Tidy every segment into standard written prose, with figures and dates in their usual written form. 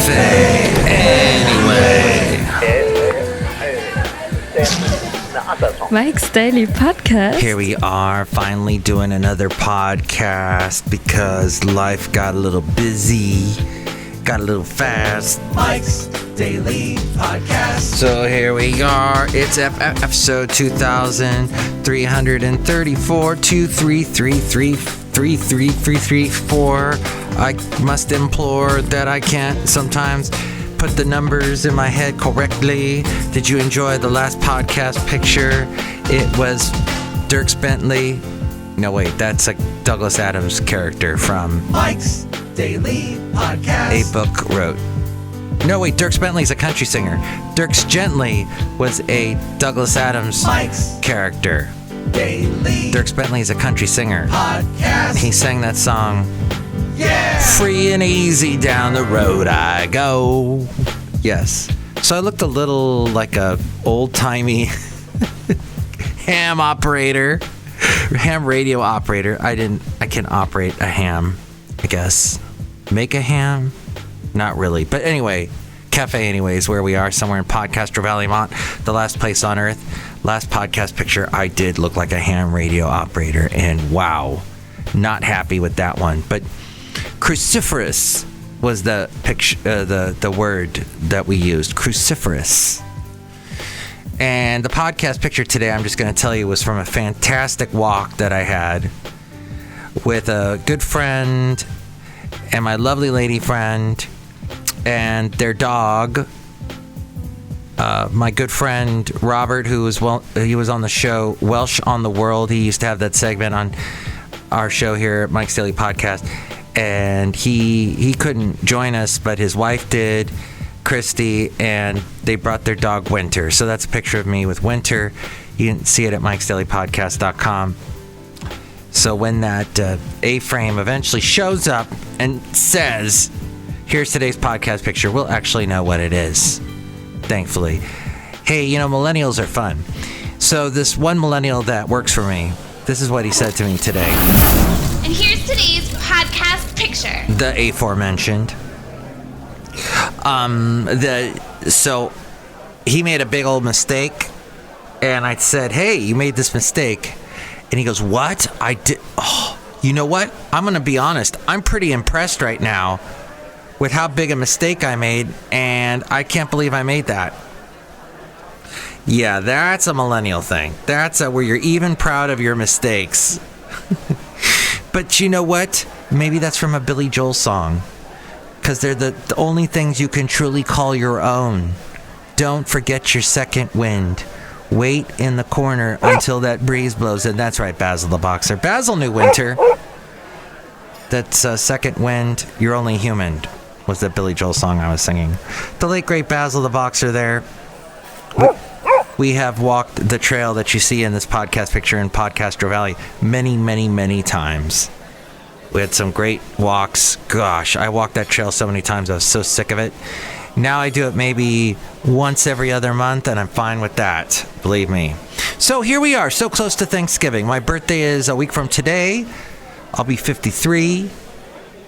Cafe Anyway. Mike's Daily Podcast. Here we are, finally doing another podcast because life got a little busy, got a little fast. Mike's Daily Podcast. So here we are. It's episode 2334, 2333334. I must implore that I can't sometimes put the numbers in my head correctly. Did you enjoy the last podcast picture? It was Dierks Bentley. No, wait, that's a Douglas Adams character from Mike's Daily Podcast. A book wrote. No, wait, Dierks Bentley's a country singer. Dierks Gently was a Douglas Adams Mike's character. Daily. Dierks Bentley is a country singer. Podcast. He sang that song. Yeah. Free and easy down the road I go. Yes. So I looked a little like a old-timey ham radio operator. I can operate a ham, I guess. Make a ham? Not really. But anyway, Cafe Anyways, where we are, somewhere in Podcaster Valley, Mont, the last place on earth. Last podcast picture, I did look like a ham radio operator, and wow, not happy with that one. But cruciferous was the picture, the word that we used, cruciferous. And the podcast picture today, I'm just going to tell you, was from a fantastic walk that I had with a good friend and my lovely lady friend and their dog. My good friend Robert, who was he was on the show Welsh on the World. He used to have that segment on our show here at Mike's Daily Podcast. And he couldn't join us, but his wife did, Christy, and they brought their dog Winter. So that's a picture of me with Winter. You can see it at mikesdailypodcast.com. So when that A-frame eventually shows up and says, here's today's podcast picture, we'll actually know what it is, thankfully. Hey, millennials are fun. So this one millennial that works for me, this is what he said to me today. And here's today's podcast picture. The aforementioned. So he made a big old mistake, and I said, "Hey, you made this mistake," and he goes, "What? I did? Oh, you know what? I'm gonna be honest. I'm pretty impressed right now with how big a mistake I made, and I can't believe I made that." Yeah, that's a millennial thing. That's where you're even proud of your mistakes. But you know what? Maybe that's from a Billy Joel song. Because they're the only things you can truly call your own. Don't forget your second wind. Wait in the corner until that breeze blows. And that's right, Basil the Boxer. Basil knew Winter. That's second wind. You're only human. Was that Billy Joel song I was singing. The late great Basil the Boxer there. We have walked the trail that you see in this podcast picture in Podcaster Valley many, many, many times. We had some great walks. Gosh, I walked that trail so many times. I was so sick of it. Now I do it maybe once every other month, and I'm fine with that. Believe me. So here we are, so close to Thanksgiving. My birthday is a week from today. I'll be 53.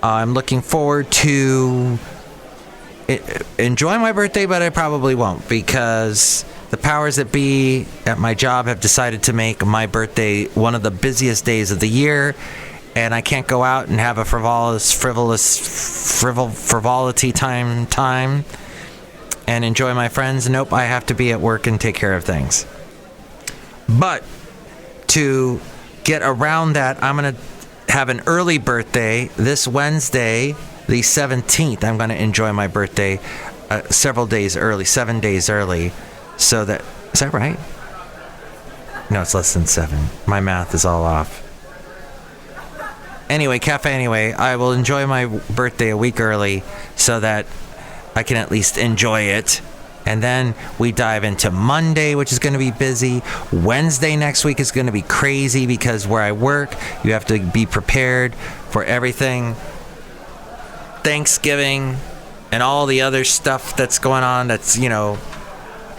I'm looking forward to enjoying my birthday, but I probably won't because the powers that be at my job have decided to make my birthday one of the busiest days of the year, and I can't go out and have a frivolity time and enjoy my friends. Nope, I have to be at work and take care of things. But to get around that, I'm going to have an early birthday this Wednesday, the 17th. I'm going to enjoy my birthday several days early, 7 days early. So is that right? No, it's less than 7. My math is all off. Anyway, Cafe Anyway, I will enjoy my birthday a week early so that I can at least enjoy it. And then we dive into Monday, which is going to be busy. Wednesday next week is going to be crazy because where I work, you have to be prepared for everything. Thanksgiving and all the other stuff that's going on that's,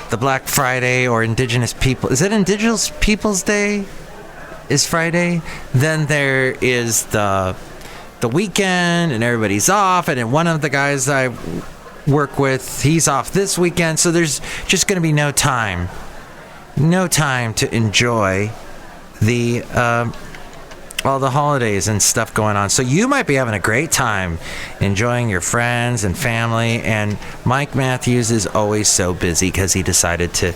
the Black Friday or Indigenous People. Is it Indigenous Peoples Day? Is Friday? Then there is the weekend and everybody's off. And then one of the guys I work with, he's off this weekend, so there's just going to be no time to enjoy the all the holidays and stuff going on. So you might be having a great time enjoying your friends and family, and Mike Matthews is always so busy because he decided to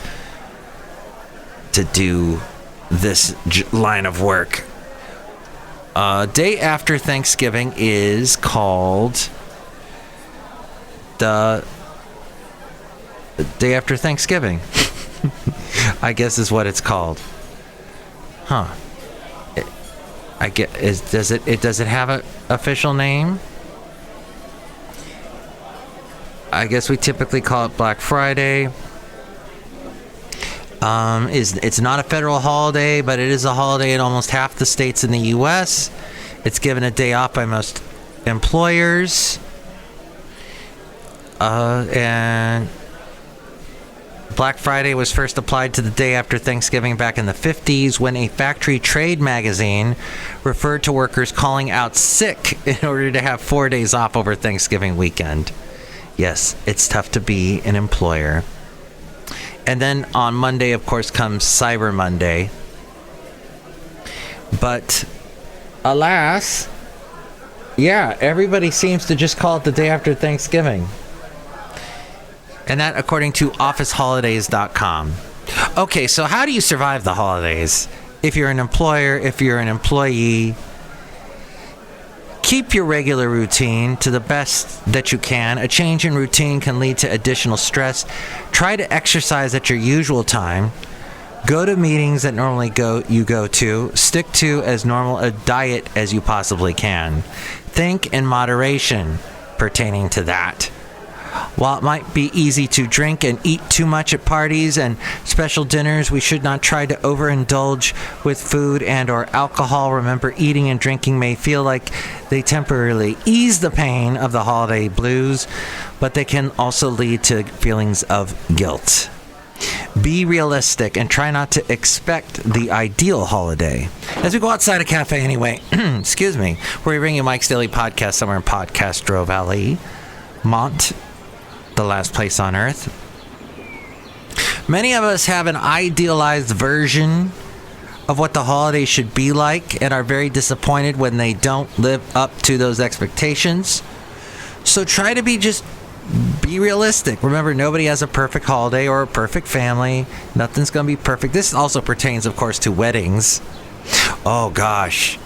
do this line of work. Day after Thanksgiving is called the Day After Thanksgiving. I guess is what it's called. Huh. Does it have an official name? I guess we typically call it Black Friday. It's not a federal holiday, but it is a holiday in almost half the states in the U.S. It's given a day off by most employers. And Black Friday was first applied to the day after Thanksgiving back in the 50s when a factory trade magazine referred to workers calling out sick in order to have 4 days off over Thanksgiving weekend. Yes, it's tough to be an employer. And then on Monday, of course, comes Cyber Monday. But alas, yeah, everybody seems to just call it the day after Thanksgiving. And that according to officeholidays.com. Okay, so how do you survive the holidays? If you're an employer, if you're an employee, keep your regular routine to the best that you can. A change in routine can lead to additional stress. Try to exercise at your usual time. Go to meetings that normally you go to. Stick to as normal a diet as you possibly can. Think in moderation pertaining to that. While it might be easy to drink and eat too much at parties and special dinners, we should not try to overindulge with food and or alcohol. Remember, eating and drinking may feel like they temporarily ease the pain of the holiday blues, but they can also lead to feelings of guilt. Be realistic and try not to expect the ideal holiday. As we go outside a cafe anyway, excuse me, where we bring you Mike's Daily Podcast somewhere in Podcastro Valley, Mont, the last place on earth. Many of us have an idealized version of what the holidays should be like and are very disappointed when they don't live up to those expectations. So try to be realistic. Remember, nobody has a perfect holiday or a perfect family. Nothing's going to be perfect. This also pertains, of course, to weddings. Oh, gosh.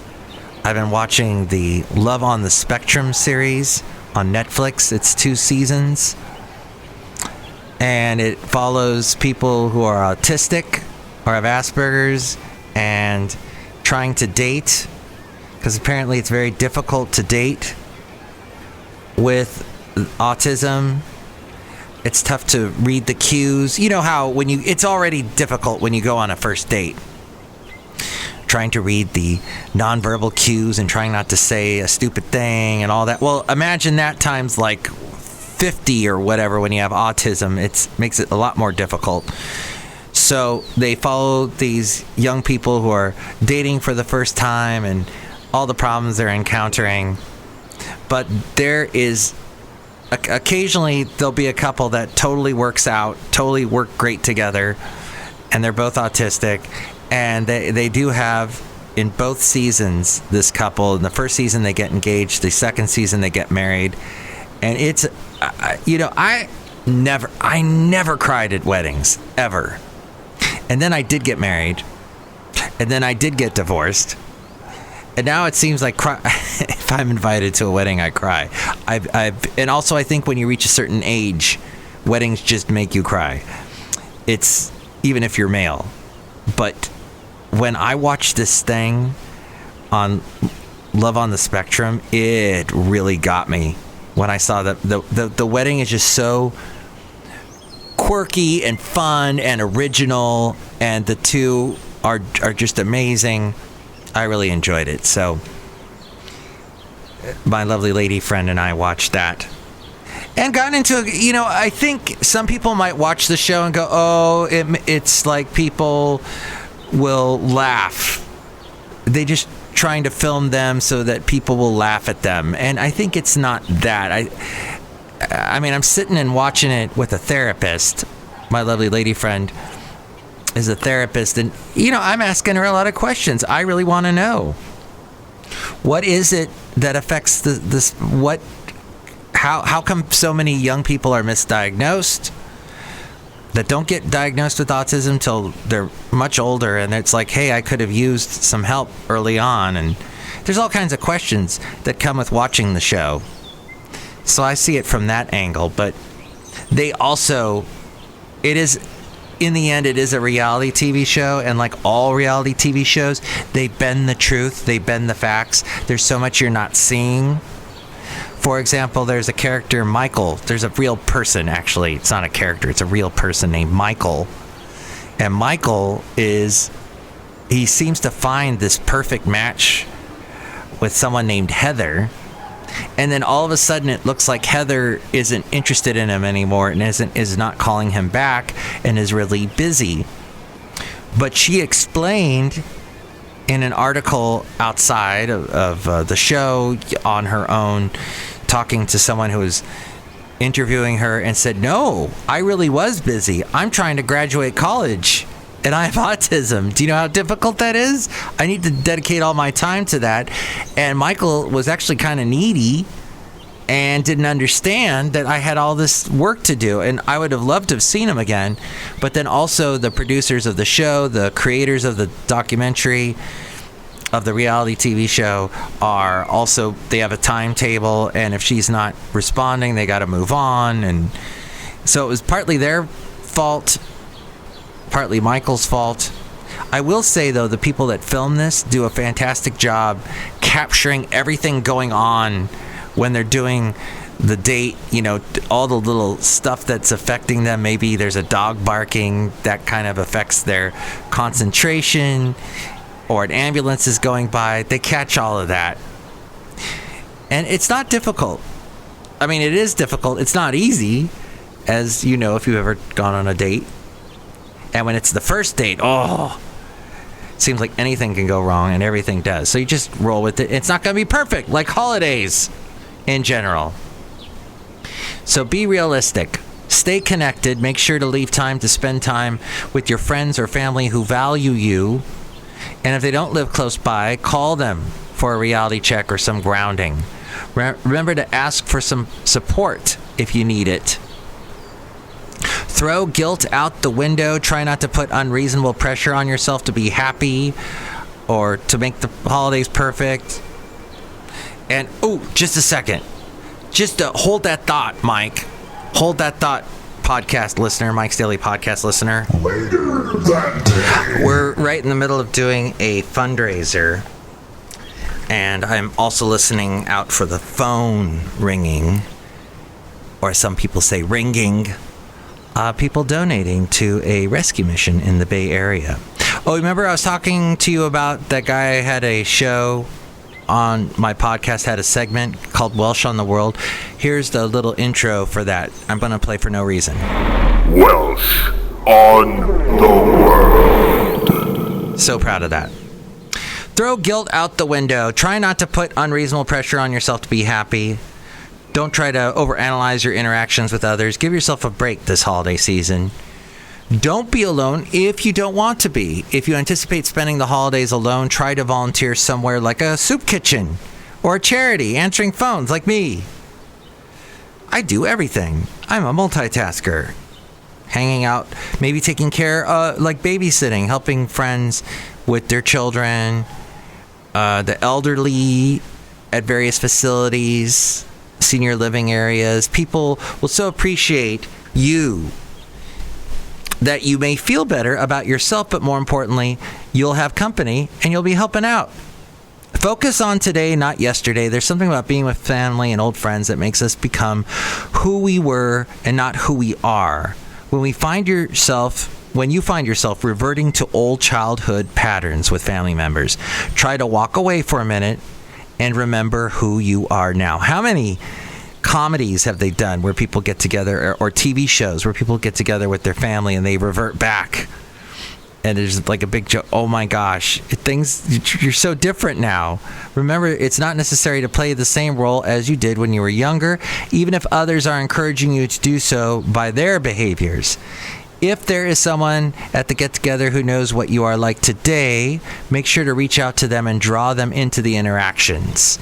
I've been watching the Love on the Spectrum series on Netflix. It's 2 seasons. And it follows people who are autistic or have Asperger's and trying to date. Because apparently it's very difficult to date with autism. It's tough to read the cues. You know how it's already difficult when you go on a first date. Trying to read the nonverbal cues and trying not to say a stupid thing and all that. Well, imagine that times like 50 or whatever when you have autism. It makes it a lot more difficult. So they follow these young people who are dating for the first time and all the problems they're encountering. But there is occasionally there'll be a couple that totally works out, totally work great together, and they're both autistic. And they do have, in both seasons, this couple. In the first season, they get engaged. The second season, they get married. And it's, I never cried at weddings, ever. And then I did get married. And then I did get divorced. And now it seems like if I'm invited to a wedding, I cry. And also, I think when you reach a certain age, weddings just make you cry. It's, even if you're male. But when I watched this thing on Love on the Spectrum, it really got me. When I saw that the wedding is just so quirky and fun and original, and the two are just amazing. I really enjoyed it. So my lovely lady friend and I watched that. And gotten into, I think some people might watch the show and go, oh, it's like people will laugh. They just trying to film them so that people will laugh at them. And I think it's not that. I'm sitting and watching it with a therapist. My lovely lady friend is a therapist, and I'm asking her a lot of questions. I really want to know, what is it that affects this? How come so many young people are misdiagnosed, that don't get diagnosed with autism till they're much older, and it's like, hey, I could have used some help early on. And there's all kinds of questions that come with watching the show. So I see it from that angle. But they also, in the end, it is a reality TV show, and like all reality TV shows, they bend the truth, they bend the facts. There's so much you're not seeing. For example, there's a character, Michael. There's a real person, actually. It's not a character, it's a real person named Michael. And Michael he seems to find this perfect match with someone named Heather. And then all of a sudden it looks like Heather isn't interested in him anymore and is not calling him back and is really busy. But she explained in an article outside of the show on her own, talking to someone who was interviewing her, and said, no, I really was busy. I'm trying to graduate college and I have autism. Do you know how difficult that is? I need to dedicate all my time to that. And Michael was actually kind of needy and didn't understand that I had all this work to do. And I would have loved to have seen him again. But then also the producers of the show, the creators of the documentary, of the reality TV show, they have a timetable, and if she's not responding, they got to move on. And so it was partly their fault, partly Michael's fault. I will say, though, the people that film this do a fantastic job capturing everything going on when they're doing the date, all the little stuff that's affecting them. Maybe there's a dog barking that kind of affects their concentration, or an ambulance is going by. They catch all of that. And it's not difficult. It is difficult. It's not easy, as you know, if you've ever gone on a date. And when it's the first date, it seems like anything can go wrong, and everything does. So you just roll with it. It's not going to be perfect, like holidays in general. So be realistic. Stay connected. Make sure to leave time to spend time with your friends or family who value you. And if they don't live close by, call them for a reality check or some grounding. Remember to ask for some support if you need it. Throw guilt out the window. Try not to put unreasonable pressure on yourself to be happy or to make the holidays perfect. And, just a second. Just hold that thought, Mike. Hold that thought, podcast listener, Mike's Daily Podcast listener. Later that day. We're right in the middle of doing a fundraiser, and I'm also listening out for the phone ringing, or some people say ringing, people donating to a rescue mission in the Bay Area. Remember I was talking to you about that guy had a show on my podcast, had a segment called Welsh on the World. Here's the little intro for that. I'm going to play for no reason. Welsh on the World. So proud of that. Throw guilt out the window. Try not to put unreasonable pressure on yourself to be happy. Don't try to overanalyze your interactions with others. Give yourself a break this holiday season. Don't be alone if you don't want to be. If you anticipate spending the holidays alone, try to volunteer somewhere like a soup kitchen or a charity, answering phones like me. I do everything. I'm a multitasker. Hanging out, maybe taking care, like babysitting, helping friends with their children, the elderly at various facilities, senior living areas. People will so appreciate you that you may feel better about yourself, but more importantly, you'll have company and you'll be helping out. Focus on today, not yesterday. There's something about being with family and old friends that makes us become who we were and not who we are. When you find yourself reverting to old childhood patterns with family members, try to walk away for a minute and remember who you are now. How many comedies have they done where people get together, or TV shows where people get together with their family and they revert back And there's like a big joke. Oh my gosh, you're so different now. Remember, it's not necessary to play the same role as you did when you were younger, even if others are encouraging you to do so by their behaviors. If there is someone at the get-together who knows what you are like today, make sure to reach out to them and draw them into the interactions,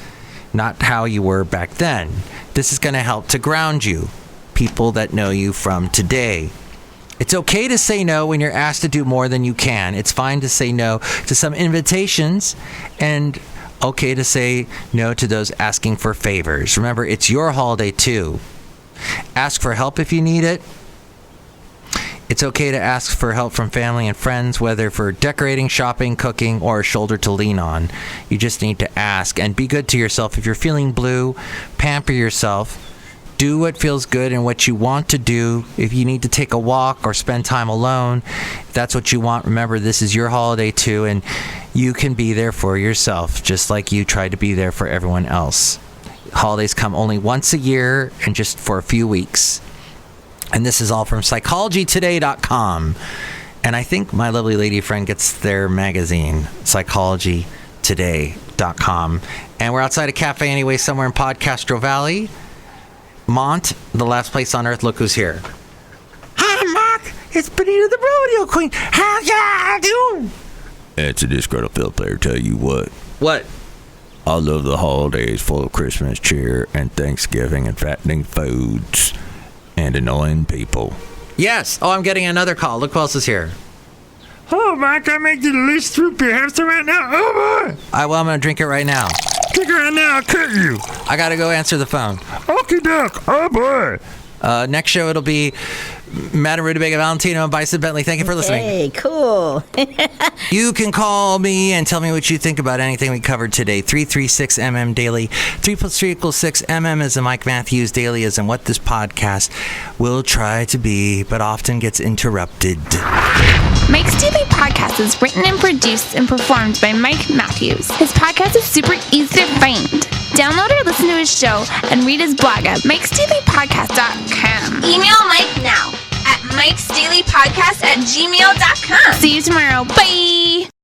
not how you were back then. This is going to help to ground you, people that know you from today. It's okay to say no when you're asked to do more than you can. It's fine to say no to some invitations, and okay to say no to those asking for favors. Remember, it's your holiday too. Ask for help if you need it. It's okay to ask for help from family and friends, whether for decorating, shopping, cooking, or a shoulder to lean on. You just need to ask, and be good to yourself. If you're feeling blue, pamper yourself. Do what feels good and what you want to do. If you need to take a walk or spend time alone, if that's what you want, remember, this is your holiday too, and you can be there for yourself, just like you try to be there for everyone else. Holidays come only once a year and just for a few weeks. And this is all from psychologytoday.com. And I think my lovely lady friend gets their magazine, psychologytoday.com. And we're outside a cafe anyway, somewhere in Podcastro Valley. Mont, the last place on earth. Look who's here. Hi, Mark. It's Benita the Rodeo Queen. How y'all doing? It's a Disgruntled Fiddle Player. Tell you what. What? I love the holidays full of Christmas cheer and Thanksgiving and fattening foods and annoying people. Yes. Oh, I'm getting another call. Look who else is here. Oh, Mike, I make you the least fruit beer. Have some right now. Oh, boy. I'm going to drink it right now. Drink it right now. I'll cut you. I got to go answer the phone. Okie doke. Oh, boy. Next show, it'll be Madame Rootabega, Valentino, and Bison Bentley. Thank you for listening. Hey, cool. You can call me and tell me what you think about anything we covered today. 336MM Daily. 3 + 3 = 6. MM is in Mike Matthews. Daily is in what this podcast will try to be, but often gets interrupted. Mike's Daily Podcast is written and produced and performed by Mike Matthews. His podcast is super easy to find. Download or listen to his show and read his blog at mikesdailypodcast.com. Email Mike now at mikesdailypodcast@gmail.com. See you tomorrow. Bye!